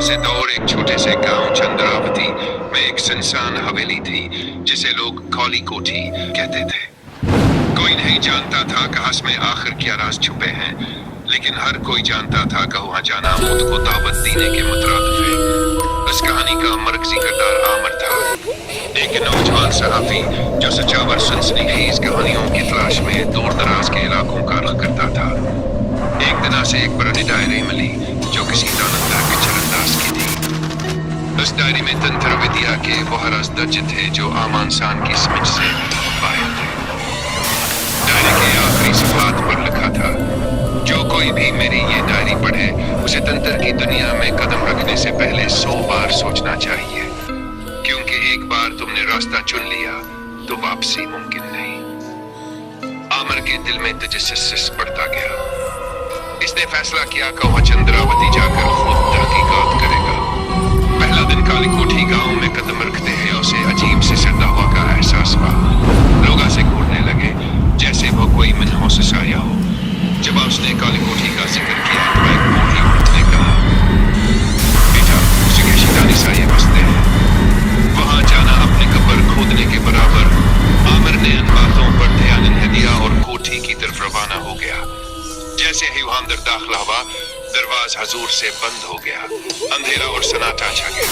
से दूर एक छोटे से गांव चंद्रावती में एक सुनसान हवेली थी जिसे लोग काली कोठी कहते थे। कोई नहीं जानता था कि इसमें आखिर क्या राज छुपे हैं, लेकिन हर कोई जानता था कि वहां जाना मौत को दावत देने के मुतरादिफ है। इस कहानी का मरकजी किरदार आमिर था, एक नौजवान सहाफी जो सचावर सनसनीखेज कहानियों की तलाश में दूर दराज के इलाकों का रुख करता था। एक दिन से एक पुरानी डायरी मिली जो किसी दानंदर के चरणदास की थी। उस डायरी में तंत्र विद्या के वो हरस दर्ज थे जो आम इंसान की समझ से बाहर थे। डायरी के आखिरी सफात पर लिखा था, जो कोई भी मेरी ये डायरी पढ़े उसे तंत्र की दुनिया में कदम रखने से पहले 100 बार सोचना चाहिए, क्योंकि एक बार तुमने रास्ता चुन लिया तो वापसी मुमकिन नहीं। आमिर के दिल में तजस्सुस बढ़ता गया। इसने फैसला किया कि वह चंद्रावती जाकर खुद तहकीकात करेगा। पहला दिन काली कोठी गांव में कदम रखते हैं उसे अजीब से सदा हुआ का एहसास हुआ। लोग से घूरने लगे जैसे वो कोई मनहूस आया हो। जब उसने काली कोठी का जिक्र किया तो एक बूढ़ी औरत ने कहा, बेटा उसे के शैतानी साये बसते हैं, वहां जाना अपने कब्र खोदने के बराबर। आमिर ने इन बातों पर ध्यान नहीं दिया और कोठी की तरफ रवाना हो गया। जैसे ही वहां अंदर दाखिला हुआ, दरवाजा हजूर से बंद हो गया। अंधेरा और सन्नाटा छा गया।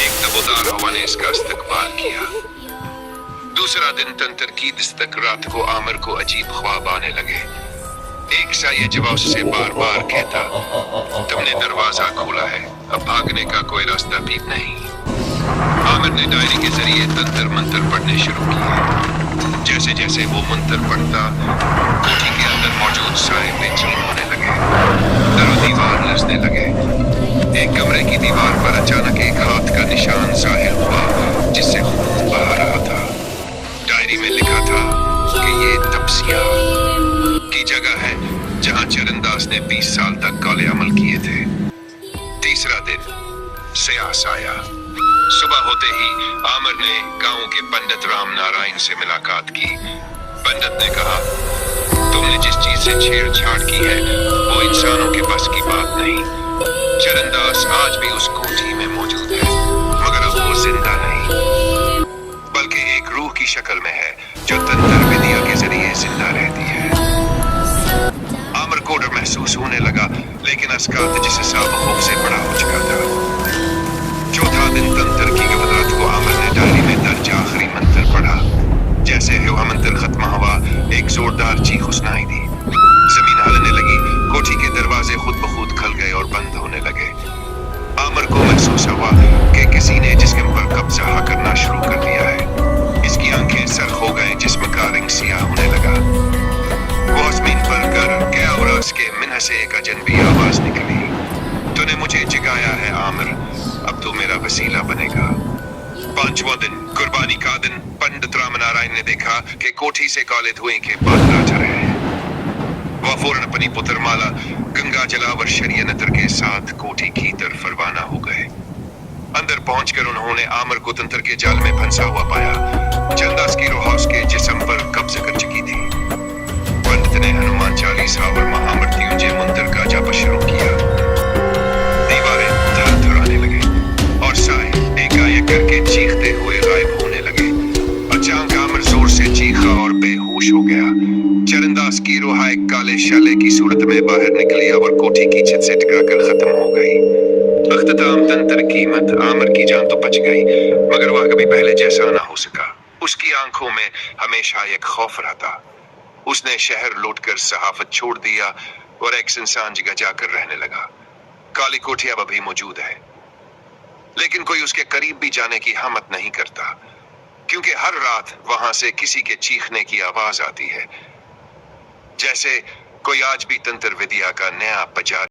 एक तबोदार हवा ने इसका इस्तकबाल किया। दूसरा दिन तंत्र की दस्तक रात को आमिर को अजीब ख्वाब आने लगे। एक साये जवाब से बार बार कहता, तुमने दरवाजा खोला है, अब भागने का कोई रास्ता भी नहीं। आमिर ने डायरी के जरिए तंत्र मंत्र पढ़ने शुरू किए। जैसे जैसे वो मंत्र पढ़ता, कोठी के अंदर मौजूद साए बेचैन होने लगे, दर दीवार लरजने लगे। एक कमरे की दीवार पर अचानक एक हाथ का निशान जाहिर हुआ जिससे खून बहा रहा था। डायरी में लिखा था कि ये तपसिया की जगह है जहां चरणदास ने 20 साल तक काले अमल किए थे। तीसरा दिन स्यास आया। सुबह होते ही आमिर ने गांव के पंडित राम नारायण से मुलाकात की। पंडित ने कहा, तुमने जिस चीज से छेड़छाड़ की है वो इंसानों के बस की बात नहीं। चरणदास आज भी उस कोठी में मौजूद है, मगर अब वो जिंदा नहीं, बल्कि एक रूह की शक्ल में है जो तंत्र विद्या के जरिए जिंदा रहती है। आमिर को डर महसूस होने लगा, लेकिन उसका तजस्सुस खौफ से बड़ा हो चुका था। चौथा दिन तंत्र की गवाह को आमिर ने डायरी में दर्ज आखिरी मंत्र पढ़ा। जैसे ही वह मंत्र खत्म हुआ, एक जोरदार चीख सुनाई दी। जमीन हिलने लगी, कोठी के दरवाजे खुद ब खुद खुल गए और बंद होने लगे। आमिर को महसूस हुआ कि किसी ने जिस्म पर कब्जा करना शुरू कर दिया है। इसकी आंखें सर्ख हो गए, जिस्म का रंग सियाह होने लगा। वो जमीन पर गिर गया और उसके मुंह से एक अजनबी आवाज निकली, तूने मुझे जगाया है आमिर, अब तू मेरा वसीला बनेगा। पांचवा दिन कुर्बानी का दिन। पंडित राम नारायण ने देखा कि कोठी से काले धुएं के बादल आ रहे हैं। वह फौरन अपनी पुत्र माला गंगा जलावर शरीय नतर के साथ कोठी की तरफ रवाना हो गए। अंदर पहुंचकर उन्होंने आमिर को तंत्र के जाल में फंसा हुआ पाया। चंदास की रूह उसके जिस्म पर कब्जा कर चुकी थी। पंडित ने हनुमान चालीसा और महामृत्युंजय मंत्र का जाप शुरू किया। दीवारें थरथराने लगे और साए एकाएक करके चीखते हुए गायब होने लगे। अचानक आमिर जोर से चीखा और बेहोश हो गया। चरणदास की रूह एक काले शाले की सूरत में बाहर निकली और कोठी की छत से टकराकर खत्म हो गई। अख्ताम तंत्र की मत। आमिर की जान तो बच गई, मगर वह कभी पहले जैसा ना हो सका। उसकी आंखों में हमेशा एक खौफ रहता। उसने शहर लौटकर सहाफत छोड़ दिया और एक सुनसान जगह जाकर रहने लगा। काली कोठी अब अभी मौजूद है, लेकिन कोई उसके करीब भी जाने की हिम्मत नहीं करता, क्योंकि हर रात वहां से किसी के चीखने की आवाज आती है, जैसे कोई आज भी तंत्र विद्या का नया प्रचार